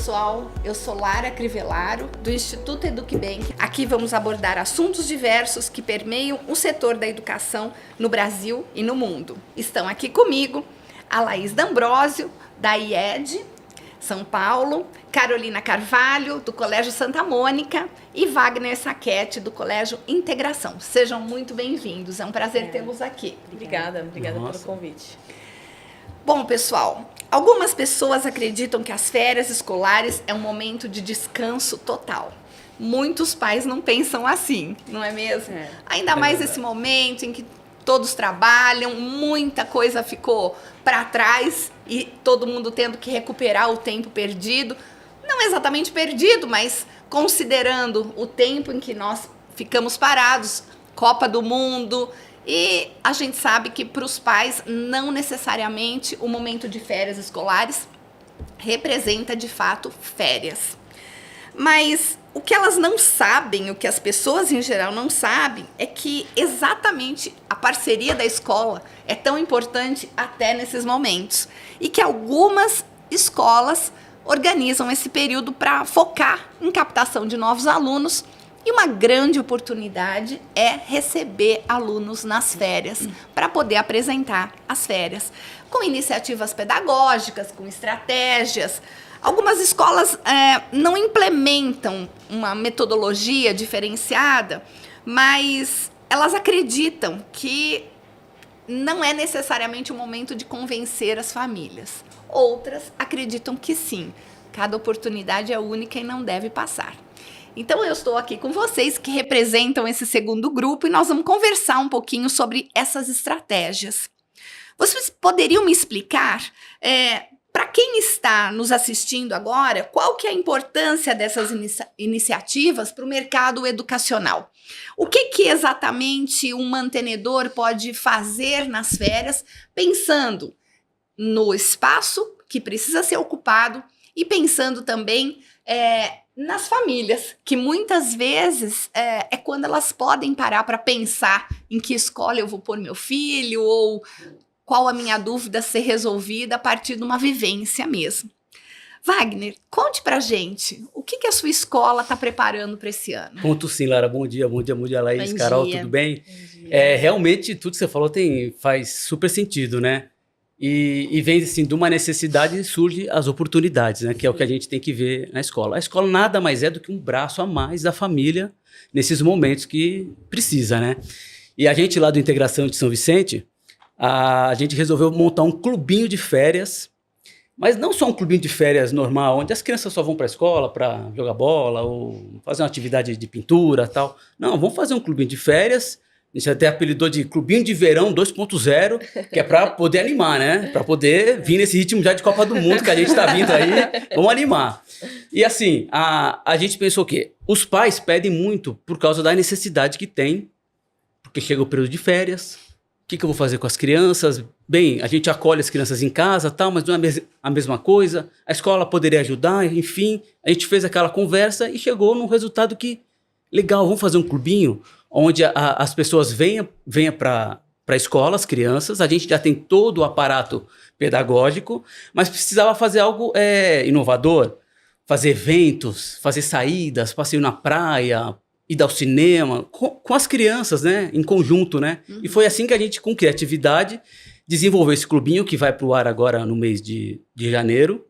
pessoal, eu sou Lara Crivellaro, do Instituto EducBank. Aqui vamos abordar assuntos diversos que permeiam o setor da educação no Brasil e no mundo. Estão aqui comigo a Laís D'Ambrosio, da IED, São Paulo, Carolina Carvalho, do Colégio Santa Mônica, e Wagner Sacchetti, do Colégio Integração. Sejam muito bem-vindos, é um prazer tê-los aqui. Obrigada pelo convite. Bom, pessoal, algumas pessoas acreditam que as férias escolares é um momento de descanso total. Muitos pais não pensam assim, não é mesmo? Ainda mais nesse momento em que todos trabalham, muita coisa ficou para trás e todo mundo tendo que recuperar o tempo perdido. Não exatamente perdido, mas considerando o tempo em que nós ficamos parados, Copa do Mundo. E a gente sabe que para os pais não necessariamente o momento de férias escolares representa de fato férias. Mas o que elas não sabem, o que as pessoas em geral não sabem, é que exatamente a parceria da escola é tão importante até nesses momentos. E que algumas escolas organizam esse período para focar em captação de novos alunos. E uma grande oportunidade é receber alunos nas férias, para poder apresentar as férias, com iniciativas pedagógicas, com estratégias. Algumas escolas não implementam uma metodologia diferenciada, mas elas acreditam que não é necessariamente o momento de convencer as famílias. Outras acreditam que sim, cada oportunidade é única e não deve passar. Então eu estou aqui com vocês que representam esse segundo grupo e nós vamos conversar um pouquinho sobre essas estratégias. Vocês poderiam me explicar, para quem está nos assistindo agora, qual que é a importância dessas iniciativas para o mercado educacional? O que exatamente um mantenedor pode fazer nas férias, pensando no espaço que precisa ser ocupado e pensando também nas famílias, que muitas vezes é quando elas podem parar para pensar em que escola eu vou pôr meu filho ou qual a minha dúvida ser resolvida a partir de uma vivência mesmo. Wagner, conte pra gente, o que a sua escola está preparando para esse ano? Conto sim, Lara. Bom dia, Laís, Bom Carol, dia. tudo bem? Realmente, tudo que você falou faz super sentido, né? E vem assim, de uma necessidade surge as oportunidades, né? Que é o que a gente tem que ver na escola. A escola nada mais é do que um braço a mais da família nesses momentos que precisa, né? E a gente lá do Integração de São Vicente, a gente resolveu montar um clubinho de férias, mas não só um clubinho de férias normal, onde as crianças só vão para a escola para jogar bola ou fazer uma atividade de pintura e tal. Não, vamos fazer um clubinho de férias. A gente até apelidou de Clubinho de Verão 2.0, que é para poder animar, né? Para poder vir nesse ritmo já de Copa do Mundo que a gente está vindo aí, vamos animar. E assim, a gente pensou que os pais pedem muito por causa da necessidade que tem, porque chega o período de férias, o que eu vou fazer com as crianças? Bem, a gente acolhe as crianças em casa, tal, mas não é a mesma coisa, a escola poderia ajudar, enfim, a gente fez aquela conversa e chegou num resultado que, legal, vamos fazer um clubinho, onde as pessoas venham para a escola, as crianças, a gente já tem todo o aparato pedagógico, mas precisava fazer algo inovador, fazer eventos, fazer saídas, passeio na praia, ir ao cinema, com as crianças, né, em conjunto, né? E foi assim que a gente, com criatividade, desenvolveu esse clubinho que vai para o ar agora no mês de janeiro.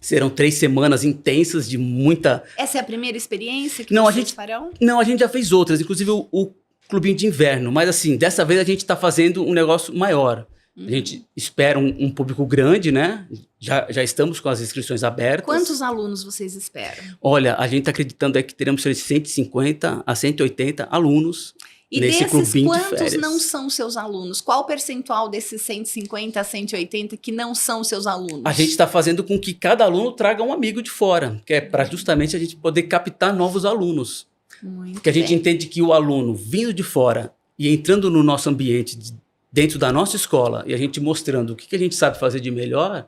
Serão 3 semanas intensas de muita... Essa é a primeira experiência que vocês farão? Não, a gente já fez outras, inclusive o clubinho de inverno. Mas assim, dessa vez a gente está fazendo um negócio maior. A gente espera um público grande, né? Já estamos com as inscrições abertas. Quantos alunos vocês esperam? Olha, a gente está acreditando que teremos 150 a 180 alunos. E nesse clubinho de quantos férias. não são seus alunos? Qual o percentual desses 150 a 180 que não são seus alunos? A gente está fazendo com que cada aluno traga um amigo de fora, que é para justamente a gente poder captar novos alunos. Muito Porque a gente bem. entende que o aluno vindo de fora e entrando no nosso ambiente, dentro da nossa escola, e a gente mostrando o que a gente sabe fazer de melhor,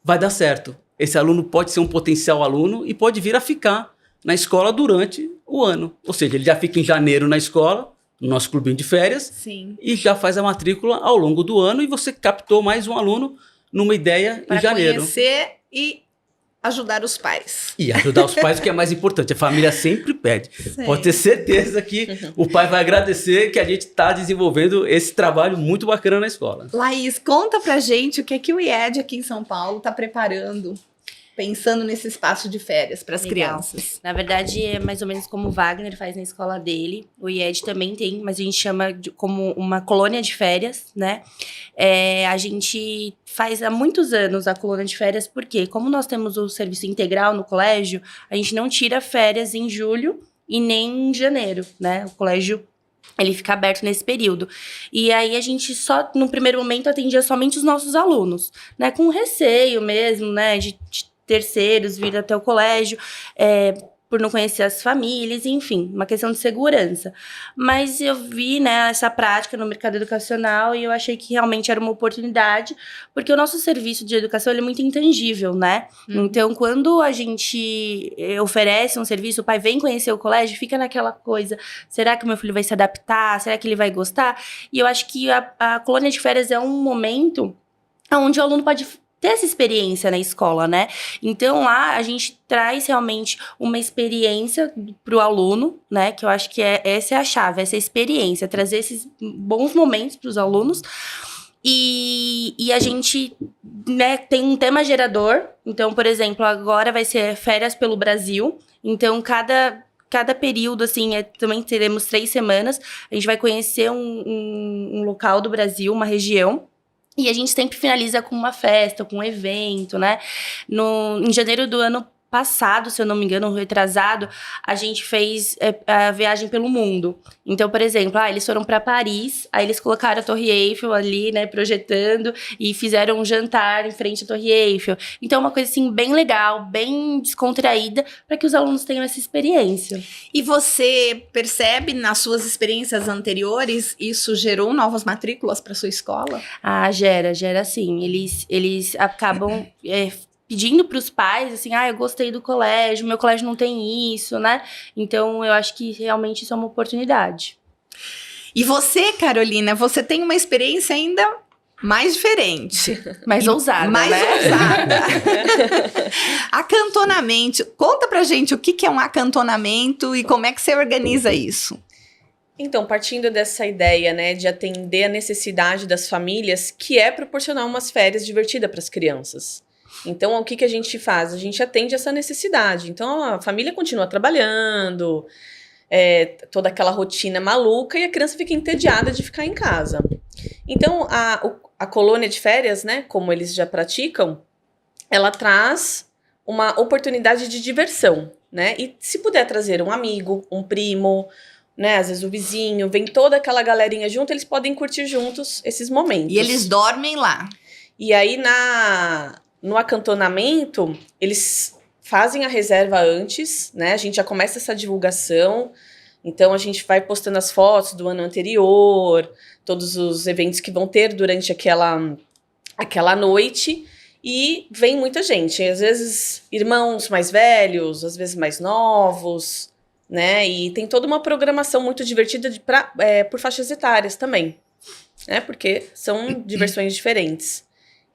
vai dar certo. Esse aluno pode ser um potencial aluno e pode vir a ficar na escola durante o ano. Ou seja, ele já fica em janeiro na escola, no nosso clubinho de férias, Sim. e já faz a matrícula ao longo do ano, e você captou mais um aluno numa ideia em janeiro. Para conhecer e ajudar os pais. E ajudar os pais, o que é mais importante. A família sempre pede. Sim. Pode ter certeza que o pai vai agradecer que a gente está desenvolvendo esse trabalho muito bacana na escola. Laís, conta pra gente o que é que o IED aqui em São Paulo está preparando, pensando nesse espaço de férias para as crianças. Na verdade, é mais ou menos como o Wagner faz na escola dele. O IED também tem, mas a gente chama como uma colônia de férias, né? A gente faz há muitos anos a colônia de férias, porque como nós temos o serviço integral no colégio, a gente não tira férias em julho e nem em janeiro, né? O colégio, ele fica aberto nesse período. E aí a gente só, no primeiro momento, atendia somente os nossos alunos, né? Com receio mesmo, né? De terceiros vir até o colégio, por não conhecer as famílias, enfim, uma questão de segurança. Mas eu vi, né, essa prática no mercado educacional e eu achei que realmente era uma oportunidade, porque o nosso serviço de educação ele é muito intangível, né? Então, quando a gente oferece um serviço, o pai vem conhecer o colégio, fica naquela coisa, será que o meu filho vai se adaptar? Será que ele vai gostar? E eu acho que a colônia de férias é um momento onde o aluno pode ter essa experiência na escola, né? Então, lá a gente traz realmente uma experiência pro aluno, né? Que eu acho que essa é a chave, essa experiência, trazer esses bons momentos para os alunos. E a gente, né, tem um tema gerador. Então, por exemplo, agora vai ser férias pelo Brasil. Então, cada período, assim, também teremos 3 semanas. A gente vai conhecer um local do Brasil, uma região. E a gente sempre finaliza com uma festa, com um evento, né? Em janeiro do ano passado, se eu não me engano, retrasado, a gente fez a viagem pelo mundo. Então, por exemplo, eles foram para Paris, aí eles colocaram a Torre Eiffel ali, né, projetando, e fizeram um jantar em frente à Torre Eiffel. Então, uma coisa, assim, bem legal, bem descontraída, para que os alunos tenham essa experiência. E você percebe, nas suas experiências anteriores, isso gerou novas matrículas para sua escola? Gera sim. Eles acabam pedindo para os pais, assim, eu gostei do colégio, meu colégio não tem isso, né? Então, eu acho que realmente isso é uma oportunidade. E você, Carolina, você tem uma experiência ainda mais diferente. Mais ousada, mais né? ousada. Acantonamento. Conta pra gente o que é um acantonamento e como é que você organiza isso. Então, partindo dessa ideia, né, de atender a necessidade das famílias, que é proporcionar umas férias divertidas para as crianças. Então, o que a gente faz? A gente atende essa necessidade. Então, a família continua trabalhando, toda aquela rotina maluca, e a criança fica entediada de ficar em casa. Então, a colônia de férias, né, como eles já praticam, ela traz uma oportunidade de diversão, né? E se puder trazer um amigo, um primo, né, às vezes o vizinho, vem toda aquela galerinha junto, eles podem curtir juntos esses momentos. E eles dormem lá. E aí, no acantonamento, eles fazem a reserva antes, né? A gente já começa essa divulgação. Então, a gente vai postando as fotos do ano anterior, todos os eventos que vão ter durante aquela noite. E vem muita gente. Às vezes, irmãos mais velhos, às vezes mais novos, né? E tem toda uma programação muito divertida por faixas etárias também, né? Porque são diversões diferentes.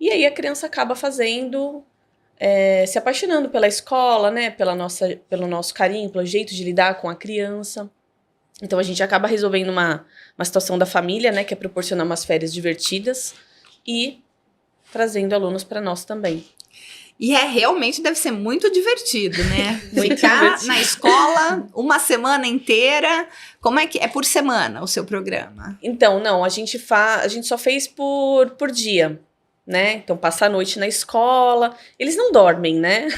E aí a criança acaba fazendo, se apaixonando pela escola, né? Pelo nosso carinho, pelo jeito de lidar com a criança. Então a gente acaba resolvendo uma situação da família, né? Que é proporcionar umas férias divertidas e trazendo alunos para nós também. E realmente deve ser muito divertido, né? Muito Ficar divertido. na escola uma semana inteira. Como é que é por semana o seu programa? Então, não, a gente só fez por dia, né? Então, passar a noite na escola. Eles não dormem, né?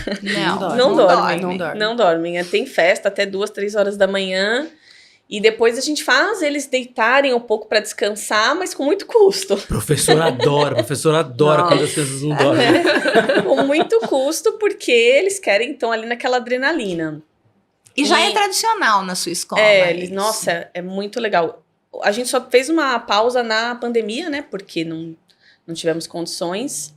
Não dormem. Tem festa até 2, 3 horas da manhã. E depois a gente faz eles deitarem um pouco para descansar, mas com muito custo. Professor adora quando as crianças não dormem. Com muito custo, porque eles querem, então, ali naquela adrenalina. E já é tradicional na sua escola. Nossa, é muito legal. A gente só fez uma pausa na pandemia, né? Porque não tivemos condições.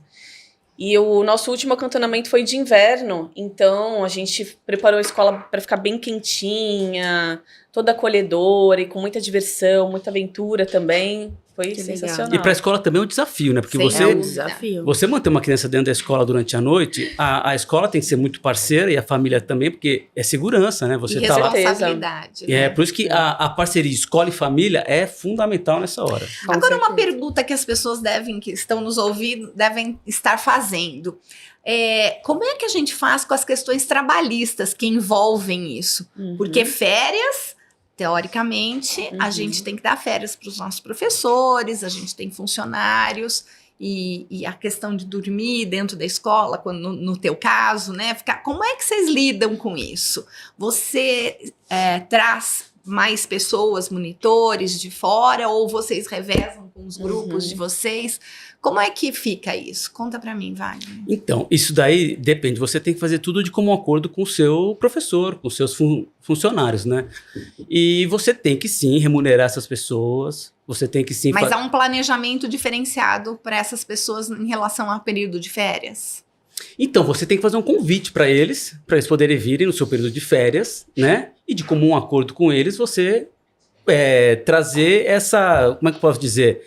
E o nosso último acantonamento foi de inverno, então a gente preparou a escola para ficar bem quentinha, toda acolhedora e com muita diversão, muita aventura também. Foi Que legal. sensacional. E para a escola também é um desafio, né? Porque Sem É um dúvida. desafio. você manter uma criança dentro da escola durante a noite, a escola tem que ser muito parceira e a família também, porque é segurança, né? Você E tá lá. responsabilidade. E é né? por isso que a parceria escola e família é fundamental nessa hora. Com Agora, uma certeza. pergunta que as pessoas que estão nos ouvindo, devem estar fazendo. Como é que a gente faz com as questões trabalhistas que envolvem isso? Uhum. Porque férias, teoricamente, a gente tem que dar férias para os nossos professores, a gente tem funcionários, e a questão de dormir dentro da escola, quando, no teu caso, né? Como é que vocês lidam com isso? Você traz mais pessoas, monitores de fora, ou vocês revezam com os grupos de vocês? Como é que fica isso? Conta pra mim, Wagner. Então, isso daí depende. Você tem que fazer tudo de comum acordo com o seu professor, com os seus funcionários, né? E você tem que sim remunerar essas pessoas. Você tem que sim. Mas há um planejamento diferenciado para essas pessoas em relação ao período de férias? Então, você tem que fazer um convite para eles poderem virem no seu período de férias, né? E de comum acordo com eles, você trazer essa. Como é que eu posso dizer?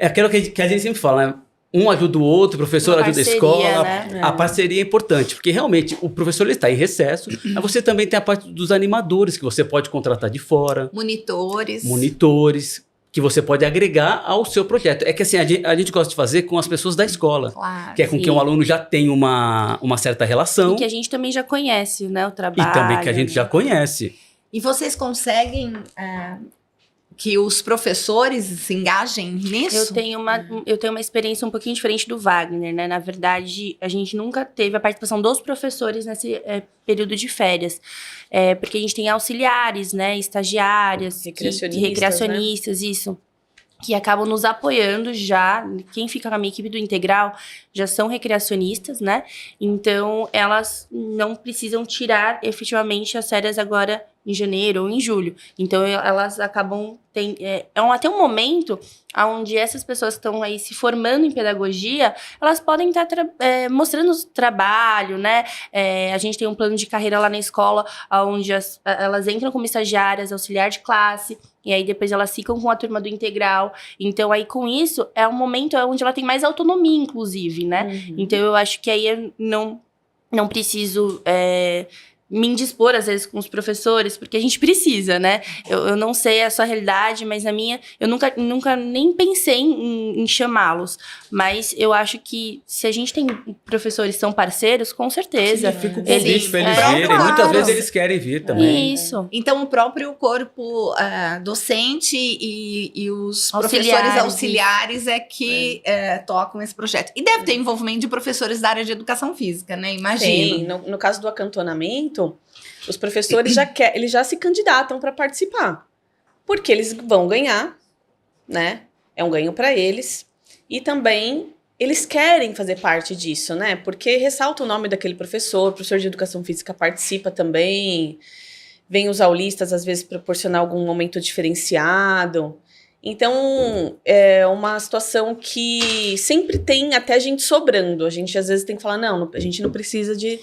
É aquilo que a gente sempre fala, né? Um ajuda o outro, o professor Uma ajuda a parceria, escola. né? A parceria é importante, porque realmente o professor ele está em recesso, mas você também tem a parte dos animadores, que você pode contratar de fora, monitores, que você pode agregar ao seu projeto. É que assim, a gente gosta de fazer com as pessoas da escola, Claro. que é com Sim. quem o aluno já tem uma certa relação E que a gente também já conhece, né? O e trabalho. também que a gente né? já conhece. E vocês conseguem que os professores se engajem nisso? Eu tenho uma experiência um pouquinho diferente do Wagner, né? Na verdade, a gente nunca teve a participação dos professores nesse período de férias. Porque a gente tem auxiliares, né? Estagiárias, recreacionistas, isso. Que acabam nos apoiando já. Quem fica com a minha equipe do Integral já são recreacionistas, né? Então, elas não precisam tirar efetivamente as férias agora em janeiro ou em julho. Então, elas acabam... até um momento onde essas pessoas que estão aí se formando em pedagogia, elas podem estar mostrando o trabalho, né? A gente tem um plano de carreira lá na escola, onde elas entram como estagiárias, auxiliar de classe, e aí depois elas ficam com a turma do Integral. Então, aí com isso, é um momento onde ela tem mais autonomia, inclusive, né? Então, eu acho que aí eu não preciso... me indispor, às vezes, com os professores, porque a gente precisa, né? Eu não sei a sua realidade, mas a minha... Eu nunca nem pensei em chamá-los. Mas eu acho que se a gente tem professores que são parceiros, com certeza. Fica o eles- convite para eles é, virem. claro. Muitas vezes eles querem vir também. Isso. Então, o próprio corpo docente e os Auxiliares, professores auxiliares que tocam esse projeto. E deve ter envolvimento de professores da área de educação física, né? Imagino. Tem. No caso do acantonamento, os professores eles já se candidatam para participar. Porque eles vão ganhar, né? É um ganho para eles. E também eles querem fazer parte disso, né? Porque ressalta o nome daquele professor, o professor de educação física participa também. Vem os aulistas, às vezes, proporcionar algum momento diferenciado. Então, é uma situação que sempre tem até gente sobrando. A gente, às vezes, tem que falar, não, a gente não precisa de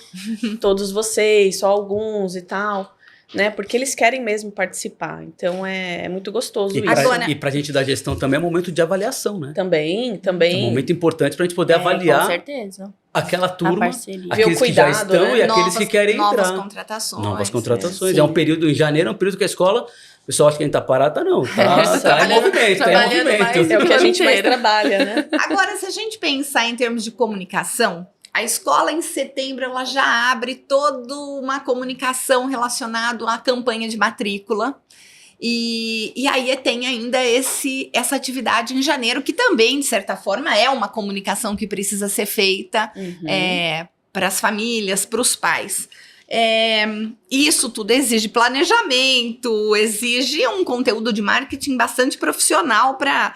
todos vocês, só alguns e tal, né? Porque eles querem mesmo participar. Então, é muito gostoso isso. Agora- E pra gente da gestão também é um momento de avaliação, né? Também. É um momento importante pra gente poder Com avaliar certeza. aquela A turma, parceria. aqueles Ver o que já cuidado, estão né? e aqueles que querem novas entrar. contratações. Novas contratações. sim. É um período, em janeiro, é um período que a escola, o pessoal acha que a gente tá parado, tá não. Tá em Trabalhando- movimento, tá em trabalhando movimento. mais. É o que a gente mais inteiro. trabalha, né? Agora, se a gente pensar em termos de comunicação, a escola em setembro ela já abre toda uma comunicação relacionada à campanha de matrícula. E aí tem ainda essa atividade em janeiro, que também, de certa forma, é uma comunicação que precisa ser feita para as famílias, para os pais. Isso tudo exige planejamento, exige um conteúdo de marketing bastante profissional para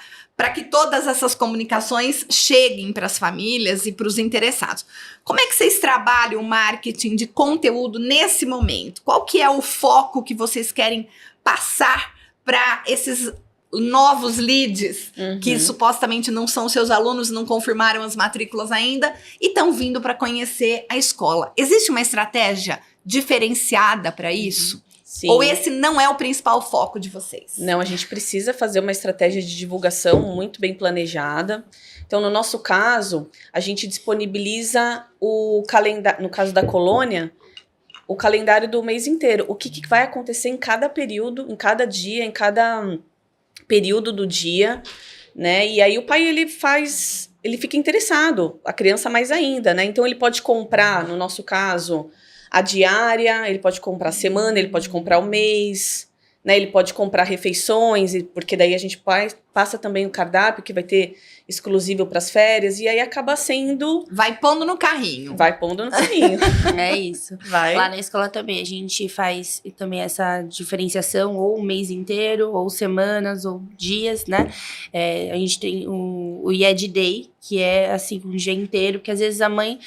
que todas essas comunicações cheguem para as famílias e para os interessados. Como é que vocês trabalham o marketing de conteúdo nesse momento? Qual que é o foco que vocês querem passar para esses novos leads que supostamente não são seus alunos, não confirmaram as matrículas ainda e estão vindo para conhecer a escola? Existe uma estratégia diferenciada para isso? Sim. Ou esse não é o principal foco de vocês? Não, a gente precisa fazer uma estratégia de divulgação muito bem planejada. Então, no nosso caso, a gente disponibiliza o calendário, no caso da colônia, o calendário do mês inteiro. O que vai acontecer em cada período, em cada dia, em cada período do dia, né? E aí o pai, ele fica interessado, a criança mais ainda, né? Então, ele pode comprar, no nosso caso, a diária, ele pode comprar a semana, ele pode comprar o mês, né? Ele pode comprar refeições, porque daí a gente passa também o cardápio que vai ter exclusivo para as férias, e aí acaba sendo... Vai pondo no carrinho. Vai pondo no carrinho. É isso. Vai. Lá na escola também a gente faz também essa diferenciação, ou o mês inteiro, ou semanas, ou dias, né? A gente tem o IED Day, que é assim, um dia inteiro, que às vezes a mãe,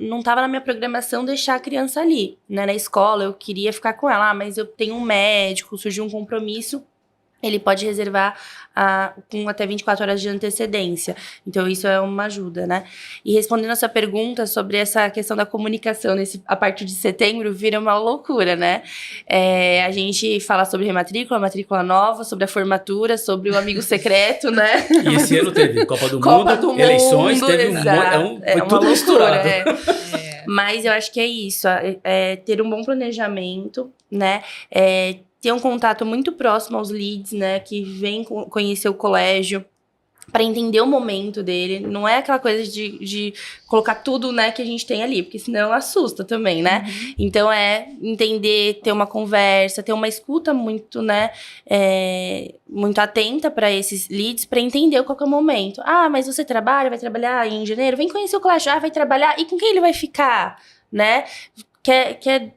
não estava na minha programação deixar a criança ali, né? Na escola, eu queria ficar com ela, mas eu tenho um médico, surgiu um compromisso, ele pode reservar com até 24 horas de antecedência. Então, isso é uma ajuda, né? E respondendo a sua pergunta sobre essa questão da comunicação, a partir de setembro, vira uma loucura, né? A gente fala sobre rematrícula, matrícula nova, sobre a formatura, sobre o amigo secreto, né? E esse ano teve Copa do Copa Mundo, do eleições, Mundo, teve foi tudo loucura, misturado. Mas eu acho que é isso, ter um bom planejamento, né? Ter um contato muito próximo aos leads, né, que vem conhecer o colégio, para entender o momento dele. Não é aquela coisa de colocar tudo, né, que a gente tem ali, porque senão assusta também, né? Uhum. Então, entender, ter uma conversa, ter uma escuta muito, né, muito atenta para esses leads, para entender qual que é o momento. Mas você vai trabalhar em janeiro? Vem conhecer o colégio. Vai trabalhar? E com quem ele vai ficar, né?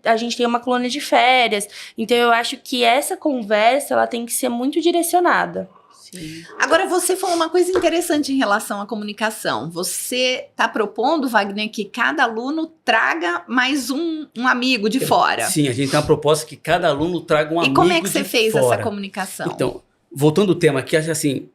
A gente tem uma colônia de férias. Então, eu acho que essa conversa, ela tem que ser muito direcionada. Sim. Agora, você falou uma coisa interessante em relação à comunicação. Você está propondo, Wagner, que cada aluno traga mais um amigo de fora. Sim, a gente tem uma proposta que cada aluno traga um amigo de fora. E como é que você fez essa comunicação? Então, voltando ao tema aqui, acho assim,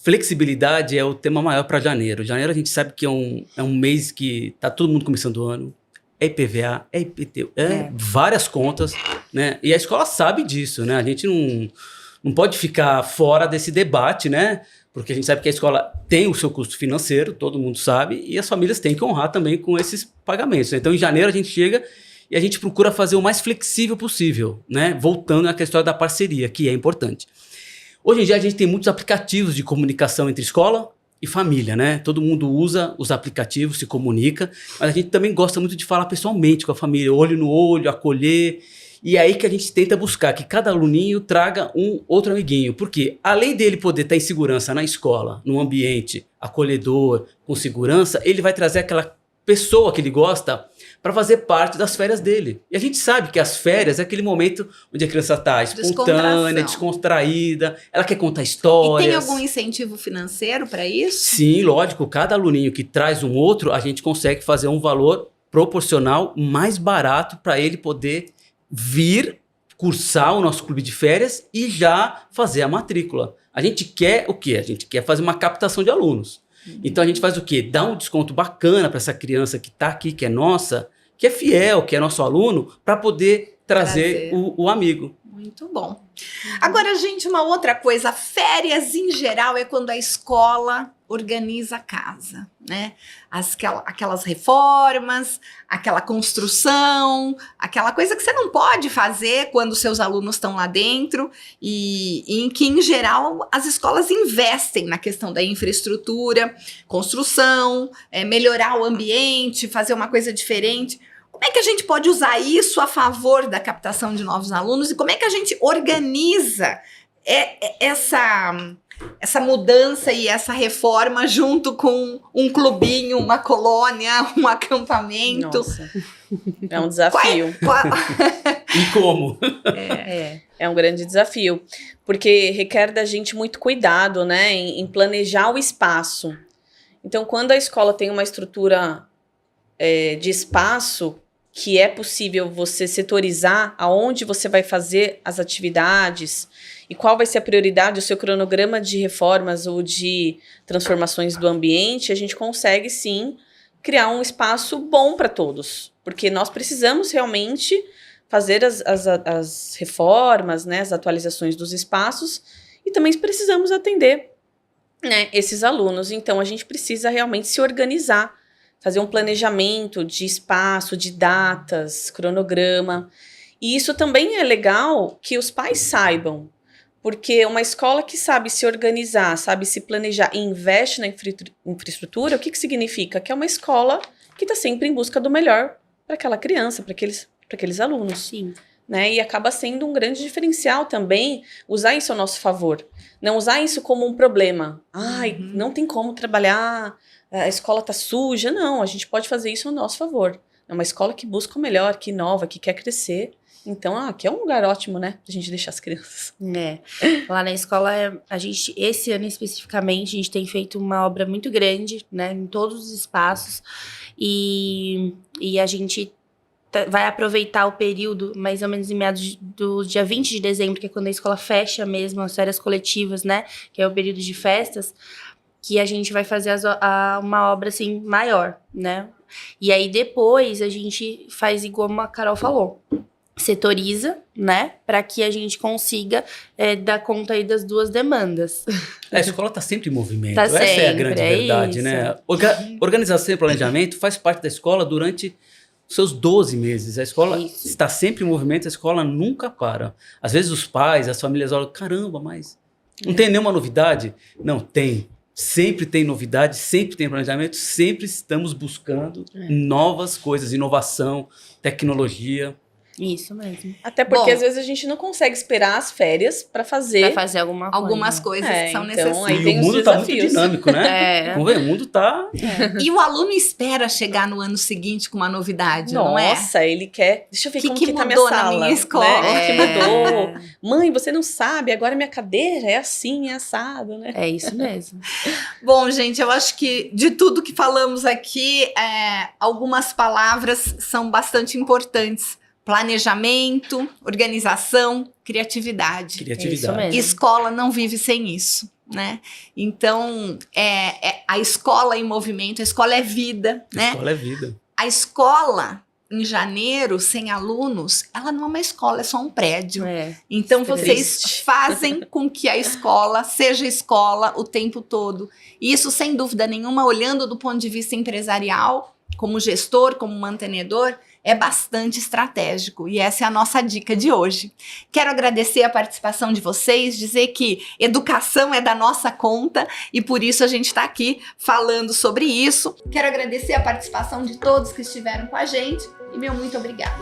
flexibilidade é o tema maior para janeiro. Janeiro a gente sabe que é um mês que está todo mundo começando o ano. É IPVA, é IPTU, várias contas, né? E a escola sabe disso, né? A gente não pode ficar fora desse debate, né? Porque a gente sabe que a escola tem o seu custo financeiro, todo mundo sabe, e as famílias têm que honrar também com esses pagamentos. Então, em janeiro, a gente chega e a gente procura fazer o mais flexível possível, né? Voltando à questão da parceria, que é importante. Hoje em dia, a gente tem muitos aplicativos de comunicação entre escola e família, né? Todo mundo usa os aplicativos, se comunica, mas a gente também gosta muito de falar pessoalmente com a família, olho no olho, acolher. E é aí que a gente tenta buscar que cada aluninho traga um outro amiguinho. Porque além dele poder estar em segurança na escola, num ambiente acolhedor, com segurança, ele vai trazer aquela pessoa que ele gosta para fazer parte das férias dele. E a gente sabe que as férias é aquele momento onde a criança está espontânea, descontraída, ela quer contar histórias. E tem algum incentivo financeiro para isso? Sim, lógico. Cada aluninho que traz um outro, a gente consegue fazer um valor proporcional mais barato para ele poder vir cursar o nosso clube de férias e já fazer a matrícula. A gente quer o quê? A gente quer fazer uma captação de alunos. Então a gente faz o quê? Dá um desconto bacana para essa criança que está aqui, que é nossa, que é fiel, que é nosso aluno, para poder trazer o amigo. Muito bom. Agora, gente, uma outra coisa, férias em geral é quando a escola organiza a casa, né? Aquelas reformas, aquela construção, aquela coisa que você não pode fazer quando seus alunos estão lá dentro e em que, em geral, as escolas investem na questão da infraestrutura, construção, melhorar o ambiente, fazer uma coisa diferente. Como é que a gente pode usar isso a favor da captação de novos alunos e como é que a gente organiza essa mudança e essa reforma junto com um clubinho, uma colônia, um acampamento? Nossa, é um desafio. E como? É um grande desafio, porque requer da gente muito cuidado, né, em planejar o espaço. Então, quando a escola tem uma estrutura de espaço, que é possível você setorizar aonde você vai fazer as atividades e qual vai ser a prioridade, o seu cronograma de reformas ou de transformações do ambiente, a gente consegue, sim, criar um espaço bom para todos. Porque nós precisamos realmente fazer as reformas, né, as atualizações dos espaços, e também precisamos atender, né, esses alunos. Então, a gente precisa realmente se organizar, fazer um planejamento de espaço, de datas, cronograma. E isso também é legal que os pais saibam, porque uma escola que sabe se organizar, sabe se planejar e investe na infraestrutura, o que significa? Que é uma escola que está sempre em busca do melhor para aquela criança, para aqueles alunos. Sim. Né? E acaba sendo um grande diferencial também usar isso a nosso favor. Não usar isso como um problema. Ai, não tem como trabalhar, a escola tá suja. Não, a gente pode fazer isso a nosso favor. É uma escola que busca o melhor, que inova, que quer crescer. Então, aqui é um lugar ótimo, né? Pra gente deixar as crianças. Lá na escola, a gente, esse ano especificamente, a gente tem feito uma obra muito grande, né? Em todos os espaços. E a gente vai aproveitar o período, mais ou menos em meados do dia 20 de dezembro, que é quando a escola fecha mesmo, as férias coletivas, né? Que é o período de festas, que a gente vai fazer uma obra, assim, maior, né? E aí, depois, a gente faz igual a Carol falou. Setoriza, né? Para que a gente consiga dar conta aí das duas demandas. A escola está sempre em movimento. Tá Essa é a sempre, grande verdade, isso. né? Organização e planejamento faz parte da escola durante seus 12 meses. A escola está sempre em movimento, a escola nunca para. Às vezes os pais, as famílias olham, caramba, mas não tem nenhuma novidade? Não, tem. Sempre tem novidade, sempre tem planejamento, sempre estamos buscando novas coisas, inovação, tecnologia. Isso mesmo. Até porque, às vezes, a gente não consegue esperar as férias para fazer algumas coisas que são necessárias. Aí E tem o mundo está muito desafios. dinâmico, né? Vamos ver, o mundo está... E o aluno espera chegar no ano seguinte com uma novidade, não é? Nossa, ele quer... Deixa eu ver como que tá minha mudou sala. na minha escola? Né? O que mudou? Mãe, você não sabe, agora minha cadeira é assim, é assado, né? É isso mesmo. Bom, gente, eu acho que de tudo que falamos aqui, algumas palavras são bastante importantes. Planejamento, organização, criatividade. Isso mesmo. Escola não vive sem isso, né? Então, a escola em movimento, a escola é vida, né? A escola é vida. A escola, em janeiro, sem alunos, ela não é uma escola, é só um prédio. Então, vocês fazem com que a escola seja escola o tempo todo. E isso, sem dúvida nenhuma, olhando do ponto de vista empresarial, como gestor, como mantenedor, é bastante estratégico. E essa é a nossa dica de hoje. Quero agradecer a participação de vocês, dizer que educação é da nossa conta e por isso a gente está aqui falando sobre isso. Quero agradecer a participação de todos que estiveram com a gente e meu muito obrigada.